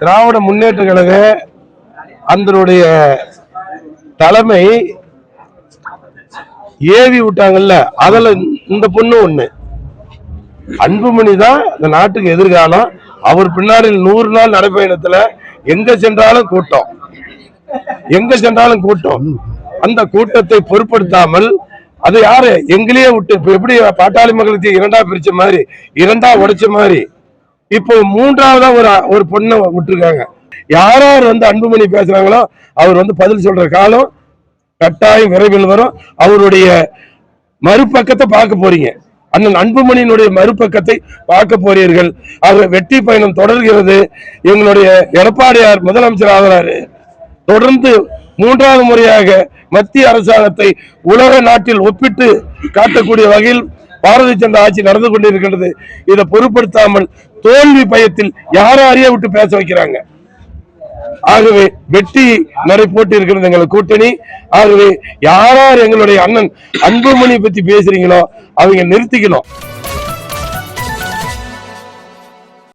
திராவிட முன்னேற்ற கழக அதனுடைய தலைமை ஏவி விட்டாங்கல்ல, அதுல இந்த பொண்ணு ஒண்ணு. அன்புமணி தான் இந்த நாட்டுக்கு எதிர்காலம். அவர் பின்னாடி 100 நாள் நடைபயணத்துல எங்க சென்றாலும் கூட்டம், எங்க சென்றாலும் கூட்டம். அந்த கூட்டத்தை பொருட்படுத்தாமல் அது யாரு எங்களையே விட்டு, இப்ப எப்படி பாட்டாளி மக்களுக்கு 2ஆ பிரிச்ச மாதிரி, 2ஆ உடைச்ச மாதிரி, இப்போ 3ஆவதா ஒரு பொண்ணை விட்டுருக்காங்க. யார் வந்து அன்புமணி பேசுறாங்களோ அவர் பதில் சொல்ற காலம் கட்டாயம் விரைவில் வரும். அவருடைய மறுபக்கத்தை பார்க்க போறீங்க. அண்ணன் அன்புமணியினுடைய மறுபக்கத்தை பார்க்க போறீர்கள். அவர் வெற்றி பயணம் தொடர்கிறது. எங்களுடைய எடப்பாடியார் முதலமைச்சர் ஆகிறாரு. தொடர்ந்து 3வது முறையாக மத்திய அரசாங்கத்தை உலக நாட்டில் ஒப்பிட்டு காட்டக்கூடிய வகையில் பாரதிய ஜனதா ஆட்சி நடந்து கொண்டிருக்கின்றது. இதை பொருட்படுத்தாமல் தோல்வி பயத்தில் யாரையே விட்டு பேச வைக்கிறாங்க. ஆகவே வெற்றி நடை போட்டு இருக்கிறது எங்களுக்கு கூட்டணி. ஆகவே யார் எங்களுடைய அண்ணன் அன்புமணி பத்தி பேசுறீங்களோ அவங்க நிறுத்திக்கணும்.